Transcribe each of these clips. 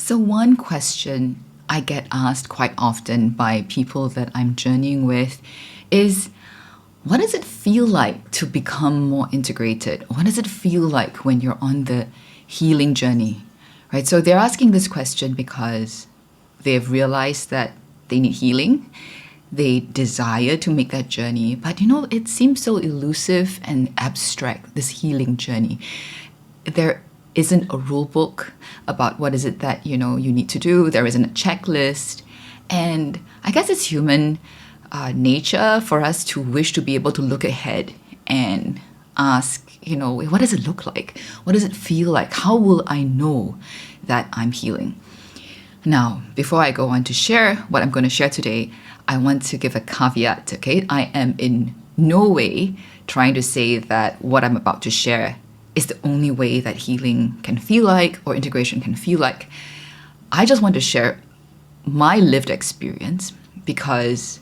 So one question I get asked quite often by people that I'm journeying with is, what does it feel like to become more integrated? What does it feel like when you're on the healing journey? Right? So they're asking this question because they've realized that they need healing. They desire to make that journey, but it seems so elusive and abstract, this healing journey. There isn't a rule book about what is it that you need to do. There isn't a checklist. And I guess it's human nature for us to wish to be able to look ahead and ask, what does it look like? What does it feel like? How will I know that I'm healing? Now, before I go on to share what I'm going to share today, I want to give a caveat, okay? I am in no way trying to say that what I'm about to share is the only way that healing can feel like or integration can feel like. I just want to share my lived experience because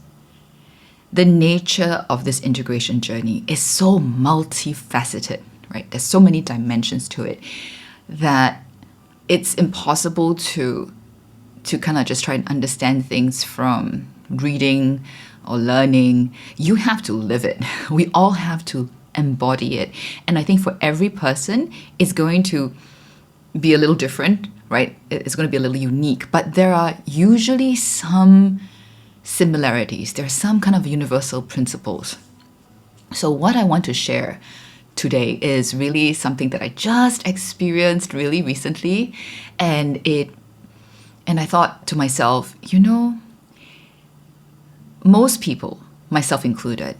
the nature of this integration journey is so multifaceted, right? There's so many dimensions to it that it's impossible to kind of just try and understand things from reading or learning. You have to live it. We all have to embody it. And I think for every person, it's going to be a little different, right? It's going to be a little unique, but there are usually some similarities. There are some kind of universal principles. So what I want to share today is really something that I just experienced really recently. And I thought to myself, most people, myself included,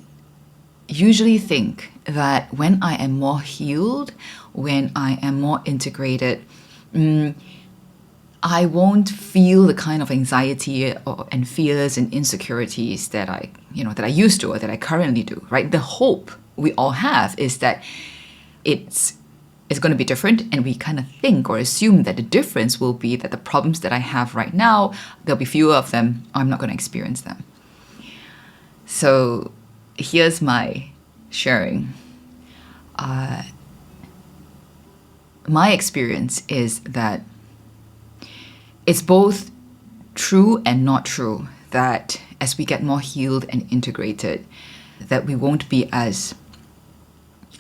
usually think that when I am more healed, when I am more integrated, I won't feel the kind of anxiety and fears and insecurities that I used to or that I currently do, right? The hope we all have is that it's going to be different, and we kind of think or assume that the difference will be that the problems that I have right now, there'll be fewer of them, or I'm not going to experience them. So here's my sharing. My experience is that it's both true and not true that as we get more healed and integrated, that we won't be as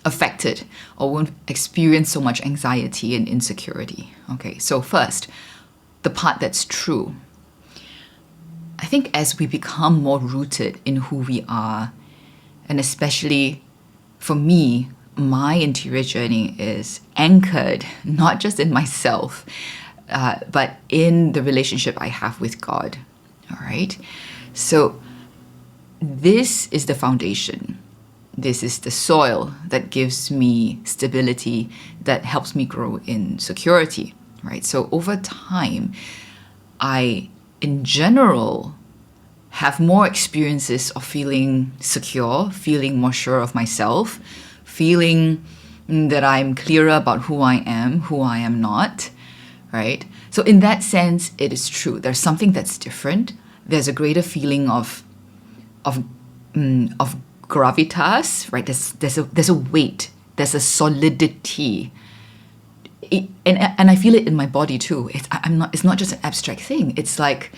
affected or won't experience so much anxiety and insecurity. Okay, so first, the part that's true. I think as we become more rooted in who we are, and especially for me, my interior journey is anchored not just in myself, but in the relationship I have with God. All right? So this is the foundation. This is the soil that gives me stability, that helps me grow in security, right? So over time, I, in general, have more experiences of feeling secure, feeling more sure of myself, feeling that I'm clearer about who I am not, right? So in that sense, it is true. There's something that's different. There's a greater feeling of gravitas, right? There's a weight. There's a solidity. And I feel it in my body too. It's not just an abstract thing. It's like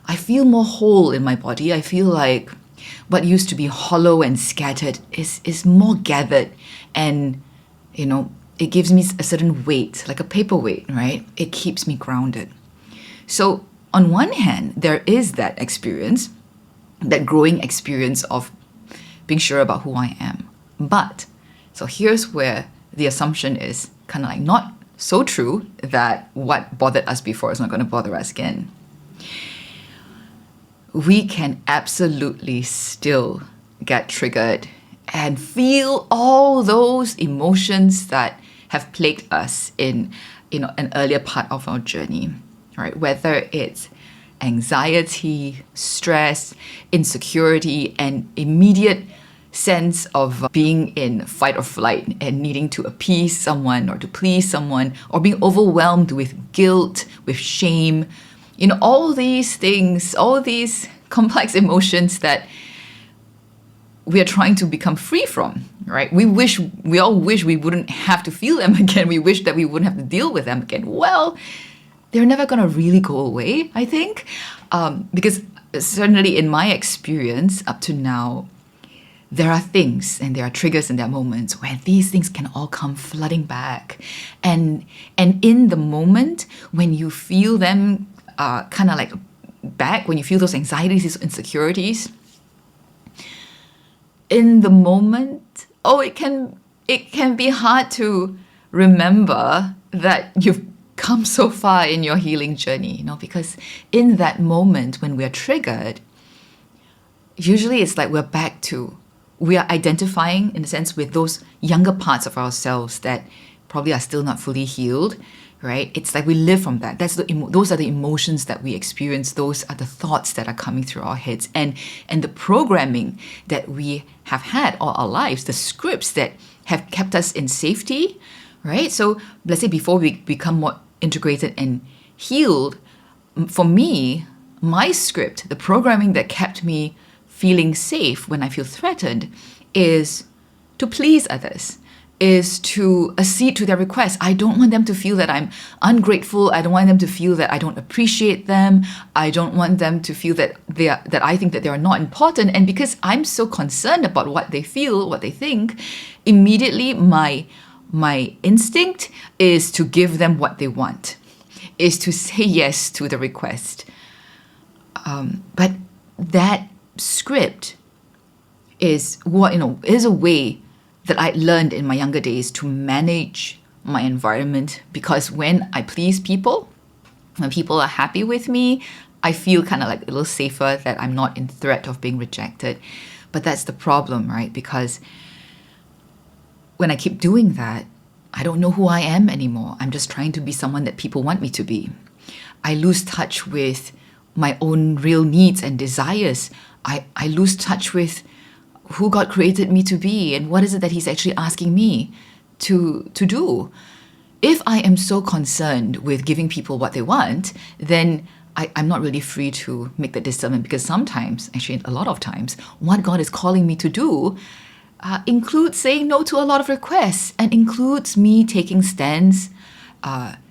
I feel more whole in my body. I feel like what used to be hollow and scattered is more gathered, and it gives me a certain weight, like a paperweight, right? It keeps me grounded. So on one hand, there is that experience, that growing experience of being sure about who I am. But, so here's where the assumption is kind of like not so true that what bothered us before is not going to bother us again. We can absolutely still get triggered and feel all those emotions that have plagued us in an earlier part of our journey, right? Whether it's anxiety, stress, insecurity, and immediate sense of being in fight or flight and needing to appease someone or to please someone, or being overwhelmed with guilt, with shame, all these things, all these complex emotions that we are trying to become free from, right? We all wish we wouldn't have to feel them again. We wish that we wouldn't have to deal with them again. Well, they're never going to really go away, I think. Because certainly in my experience up to now, there are things and there are triggers and there are moments where these things can all come flooding back. And in the moment when you feel them kind of like back, when you feel those anxieties, these insecurities, in the moment, it can be hard to remember that you've come so far in your healing journey, because in that moment when we're triggered, usually it's like we are identifying, in a sense, with those younger parts of ourselves that probably are still not fully healed, right? It's like we live from that. Those are the emotions that we experience. Those are the thoughts that are coming through our heads. And the programming that we have had all our lives, the scripts that have kept us in safety, right? So let's say before we become more integrated and healed, for me, my script, the programming that kept me feeling safe when I feel threatened, is to please others, is to accede to their requests. I don't want them to feel that I'm ungrateful. I don't want them to feel that I don't appreciate them. I don't want them to feel that I think that they are not important. And because I'm so concerned about what they feel, what they think, immediately my instinct is to give them what they want, is to say yes to the request. But that script is a way that I learned in my younger days to manage my environment, because when I please people, when people are happy with me, I feel kind of like a little safer, that I'm not in threat of being rejected. But that's the problem, right? Because when I keep doing that, I don't know who I am anymore. I'm just trying to be someone that people want me to be. I lose touch with my own real needs and desires. I lose touch with who God created me to be and what is it that He's actually asking me to do. If I am so concerned with giving people what they want, then I'm not really free to make that discernment, because sometimes, actually a lot of times, what God is calling me to do includes saying no to a lot of requests, and includes me taking stands,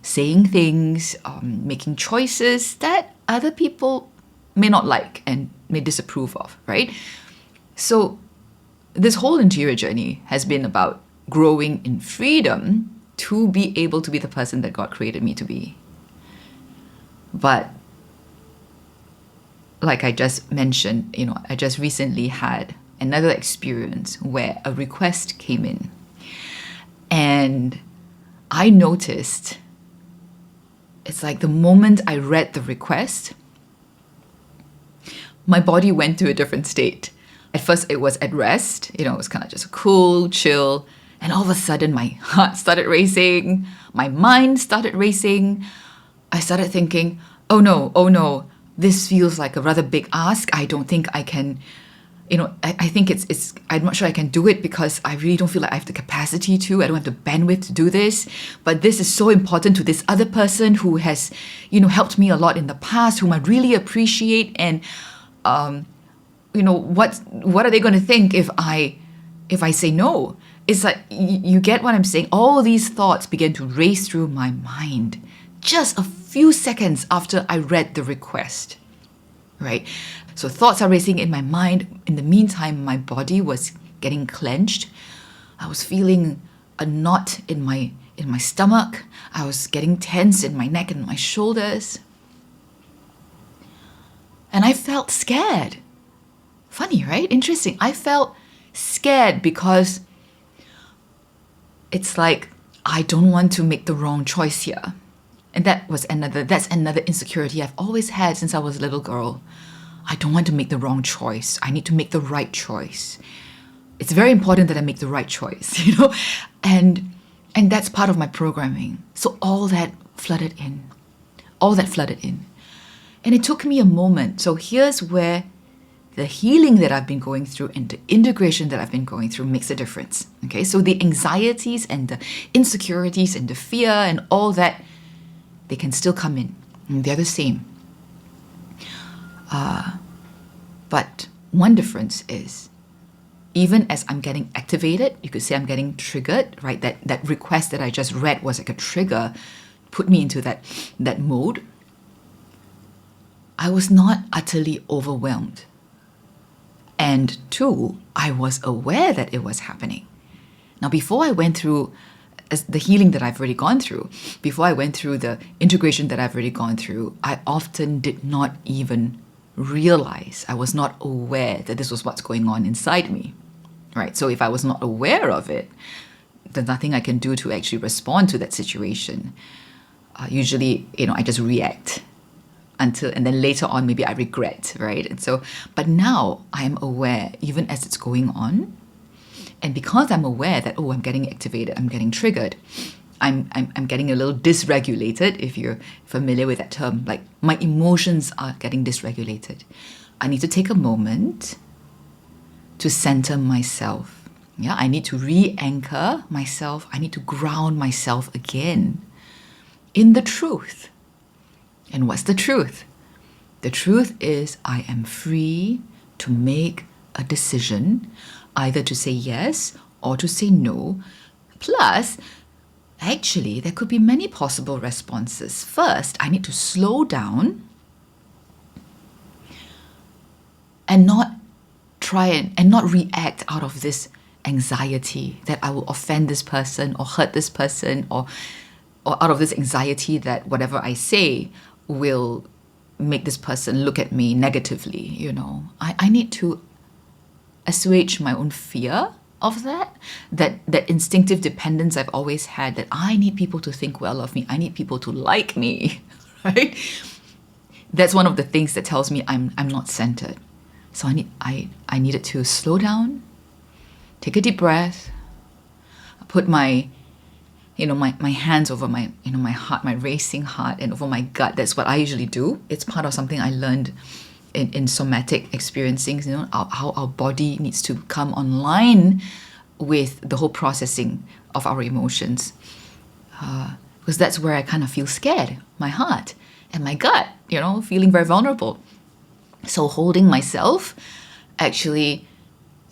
saying things, making choices that other people may not like and may disapprove of, right? So this whole interior journey has been about growing in freedom to be able to be the person that God created me to be. But like I just mentioned, I just recently had another experience where a request came in. And I noticed, it's like the moment I read the request, my body went to a different state. At first it was at rest, it was kind of just cool, chill. And all of a sudden my heart started racing, my mind started racing. I started thinking, oh no, this feels like a rather big ask. I don't think I can, I think I'm not sure I can do it, because I really don't feel like I have the capacity to, I don't have the bandwidth to do this. But this is so important to this other person who has, helped me a lot in the past, whom I really appreciate. And, what are they going to think if I say no? It's like, you get what I'm saying? All these thoughts began to race through my mind just a few seconds after I read the request, right? So thoughts are racing in my mind. In the meantime, my body was getting clenched. I was feeling a knot in my stomach. I was getting tense in my neck and my shoulders. And I felt scared. Funny, right? Interesting. I felt scared because it's like, I don't want to make the wrong choice here. And that's another insecurity I've always had since I was a little girl. I don't want to make the wrong choice. I need to make the right choice. It's very important that I make the right choice, and that's part of my programming. So all that flooded in. And it took me a moment. So here's where the healing that I've been going through and the integration that I've been going through makes a difference. Okay, so the anxieties and the insecurities and the fear and all that, they can still come in. And they're the same. But one difference is, even as I'm getting activated, you could say I'm getting triggered, right? That request that I just read was like a trigger put me into that mode, I was not utterly overwhelmed. And two, I was aware that it was happening. Now, before I went through the healing that I've already gone through, before I went through the integration that I've already gone through, I often did not even realize, I was not aware that this was what's going on inside me, right? So if I was not aware of it, there's nothing I can do to actually respond to that situation. Usually, I just react and then later on, maybe I regret, right? And so, but now I'm aware, even as it's going on. And because I'm aware that, I'm getting activated, I'm getting triggered, I'm getting a little dysregulated, if you're familiar with that term, like my emotions are getting dysregulated. I need to take a moment to center myself. Yeah, I need to re-anchor myself. I need to ground myself again in the truth. And what's the truth? The truth is I am free to make a decision, either to say yes or to say no. Plus, actually, there could be many possible responses. First, I need to slow down and not try and not react out of this anxiety that I will offend this person or hurt this person, or out of this anxiety that whatever I say will make this person look at me negatively. I need to assuage my own fear of that instinctive dependence I've always had, that I need people to think well of me, I need people to like me, right? That's one of the things that tells me I'm not centered. So I needed to slow down, take a deep breath, put my my hands over my my heart, my racing heart, and over my gut. That's what I usually do. It's part of something I learned in somatic experiencing, how our body needs to come online with the whole processing of our emotions. Because that's where I kind of feel scared, my heart and my gut, feeling very vulnerable. So holding myself actually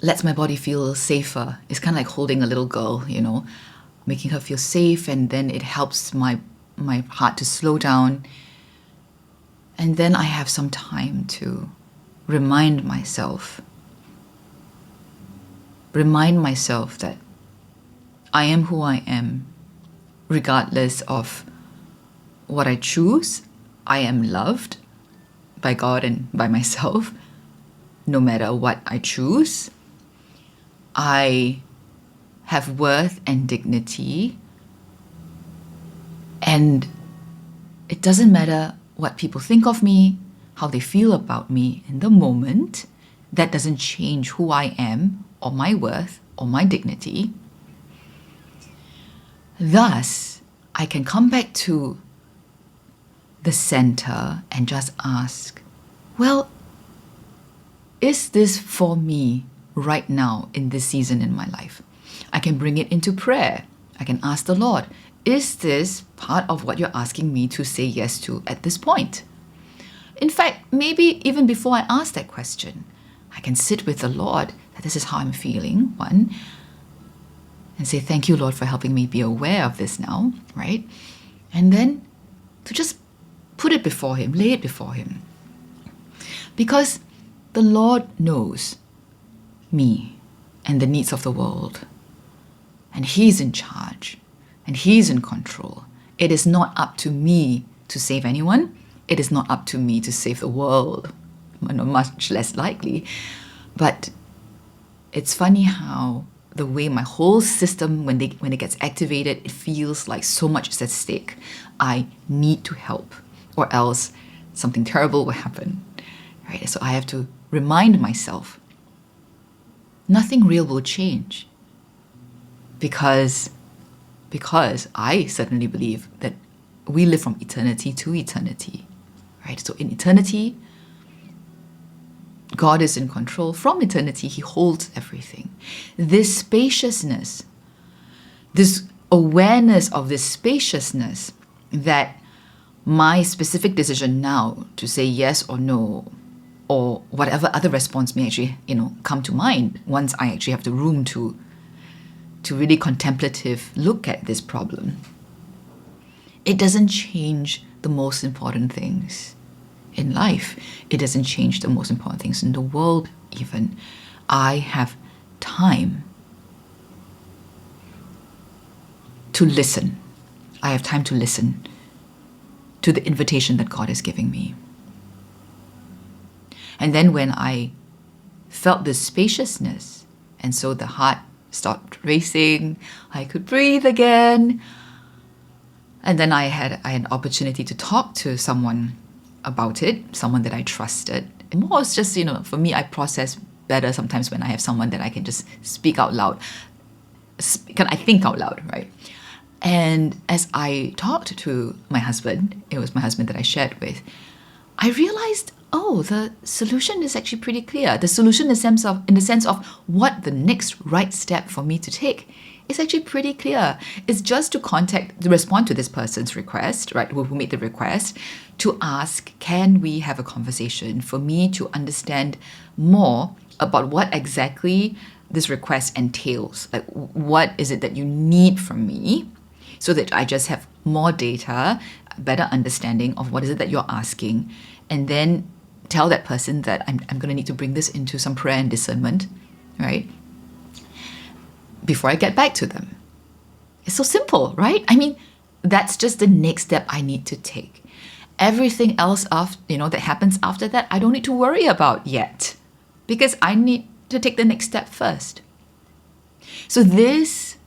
lets my body feel safer. It's kind of like holding a little girl, making her feel safe, and then it helps my heart to slow down. And then I have some time to remind myself that I am who I am, regardless of what I choose. I am loved by God and by myself, no matter what I choose. I have worth and dignity, and it doesn't matter what people think of me, how they feel about me in the moment. That doesn't change who I am, or my worth, or my dignity. Thus, I can come back to the center and just ask, well, is this for me right now in this season in my life? I can bring it into prayer. I can ask the Lord, is this part of what you're asking me to say yes to at this point? In fact, maybe even before I ask that question, I can sit with the Lord, that this is how I'm feeling, one, and say, thank you, Lord, for helping me be aware of this now, right? And then to just put it before Him, lay it before Him. Because the Lord knows me and the needs of the world. And He's in charge. And He's in control. It is not up to me to save anyone. It is not up to me to save the world. Much less likely. But it's funny how the way my whole system, when it gets activated, it feels like so much is at stake. I need to help, or else something terrible will happen. Right? So I have to remind myself, nothing real will change. Because I certainly believe that we live from eternity to eternity. Right? So in eternity, God is in control. From eternity, He holds everything. This spaciousness, this awareness of this spaciousness, that my specific decision now to say yes or no, or whatever other response may actually, come to mind once I actually have the room to really contemplative look at this problem. it doesn't change the most important things in life. It doesn't change the most important things in the world even. I have time to listen. I have time to listen to the invitation that God is giving me. And then when I felt this spaciousness, and so the heart stopped racing, I could breathe again. And then I had an opportunity to talk to someone about it, someone that I trusted. And more it's just, for me, I process better sometimes when I have someone that I can just speak out loud. I think out loud, right? And as I talked to my husband, it was my husband that I shared with, I realized, the solution is actually pretty clear. The solution in the sense of what the next right step for me to take is actually pretty clear. It's just to respond to this person's request, right, who made the request, to ask, can we have a conversation for me to understand more about what exactly this request entails? Like, what is it that you need from me, so that I just have more data, better understanding of what is it that you're asking, and then tell that person that I'm going to need to bring this into some prayer and discernment, right? Before I get back to them. It's so simple, right? I mean, that's just the next step I need to take. Everything else that happens after that, I don't need to worry about yet, because I need to take the next step first. So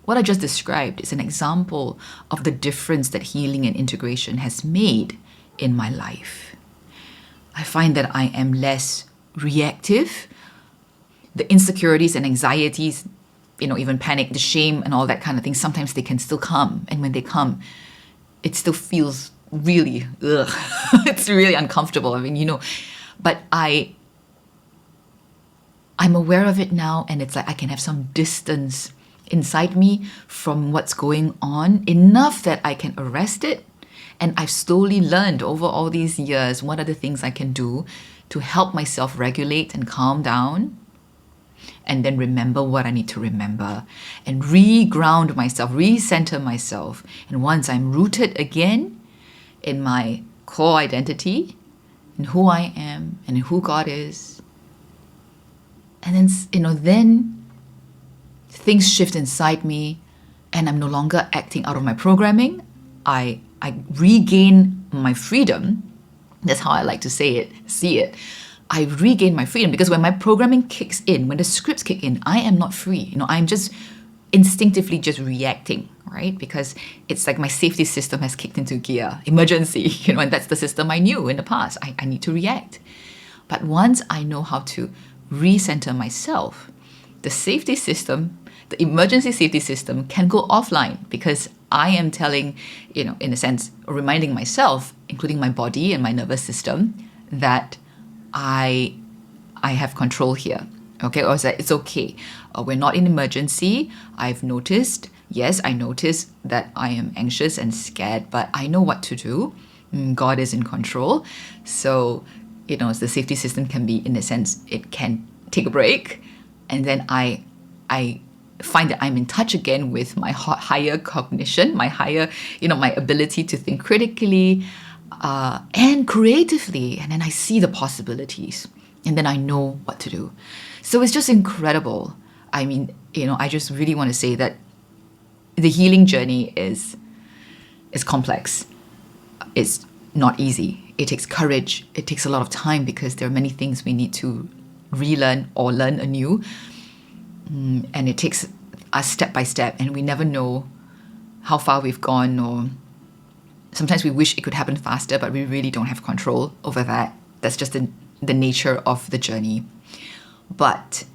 what I just described is an example of the difference that healing and integration has made in my life. I find that I am less reactive. The insecurities and anxieties, even panic, the shame and all that kind of thing, sometimes they can still come. And when they come, it still feels really, it's really uncomfortable. I mean, but I'm aware of it now, and it's like I can have some distance inside me from what's going on, enough that I can arrest it. And I've slowly learned over all these years what are the things I can do to help myself regulate and calm down, and then remember what I need to remember, and re-ground myself, re-center myself. And once I'm rooted again in my core identity, in who I am and in who God is, and then, then things shift inside me, and I'm no longer acting out of my programming. I regain my freedom. That's how I like to see it. I regain my freedom, because when my programming kicks in, when the scripts kick in, I am not free. I'm just instinctively just reacting, right? Because it's like my safety system has kicked into gear, emergency, and that's the system I knew in the past. I need to react. But once I know how to recenter myself, the safety system, the emergency safety system can go offline, because I am telling, in a sense, or reminding myself, including my body and my nervous system, that I have control here. Okay, or that it's okay. We're not in emergency. I've noticed, yes, I noticed that I am anxious and scared, but I know what to do. God is in control. So, the safety system can be, in a sense, it can take a break, and then I find that I'm in touch again with my higher cognition, my higher, my ability to think critically and creatively. And then I see the possibilities, and then I know what to do. So it's just incredible. I mean, I just really want to say that the healing journey is complex. It's not easy. It takes courage. It takes a lot of time, because there are many things we need to relearn or learn anew. And it takes us step by step, and we never know how far we've gone, or sometimes we wish it could happen faster, but we really don't have control over that. That's just the nature of the journey. But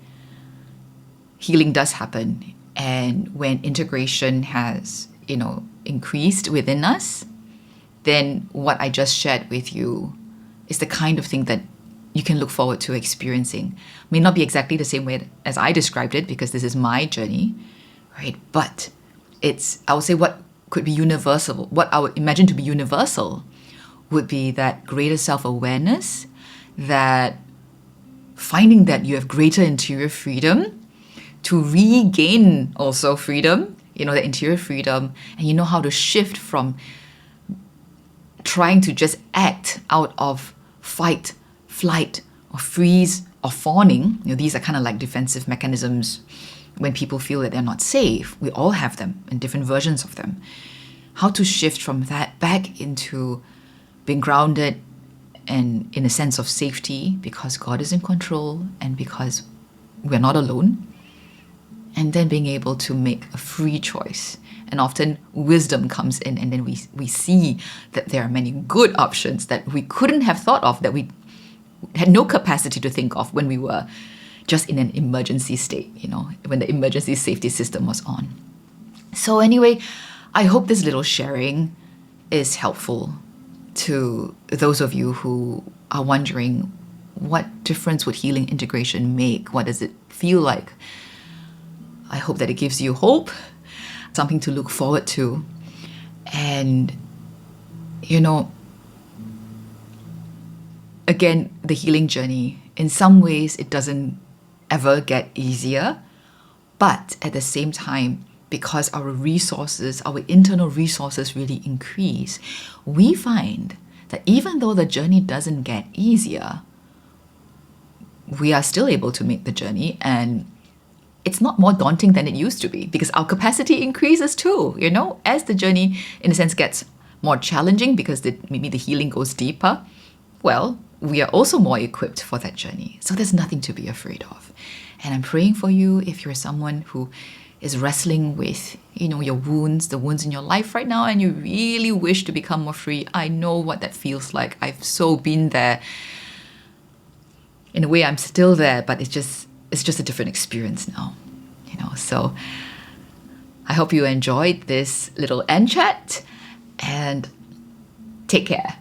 healing does happen, and when integration has, increased within us, then what I just shared with you is the kind of thing that you can look forward to experiencing. May not be exactly the same way as I described it, because this is my journey, right? But I would say what could be universal, what I would imagine to be universal, would be that greater self-awareness, that finding that you have greater interior freedom to regain also freedom, the interior freedom, and how to shift from trying to just act out of fight, flight, or freeze, or fawning. These are kind of like defensive mechanisms when people feel that they're not safe. We all have them and different versions of them. How to shift from that back into being grounded and in a sense of safety because God is in control and because we're not alone. And then being able to make a free choice. And often wisdom comes in, and then we see that there are many good options that we couldn't have thought of, that we had no capacity to think of when we were just in an emergency state, when the emergency safety system was on. So anyway, I hope this little sharing is helpful to those of you who are wondering, what difference would healing integration make? What does it feel like? I hope that it gives you hope, something to look forward to. And, again, the healing journey, in some ways, it doesn't ever get easier. But at the same time, because our resources, our internal resources really increase, we find that even though the journey doesn't get easier, we are still able to make the journey, and it's not more daunting than it used to be because our capacity increases too, as the journey, in a sense, gets more challenging because maybe the healing goes deeper. Well, we are also more equipped for that journey. So there's nothing to be afraid of. And I'm praying for you if you're someone who is wrestling with, your wounds, the wounds in your life right now, and you really wish to become more free. I know what that feels like. I've so been there. In a way, I'm still there, but it's just a different experience now, So I hope you enjoyed this little end chat, and take care.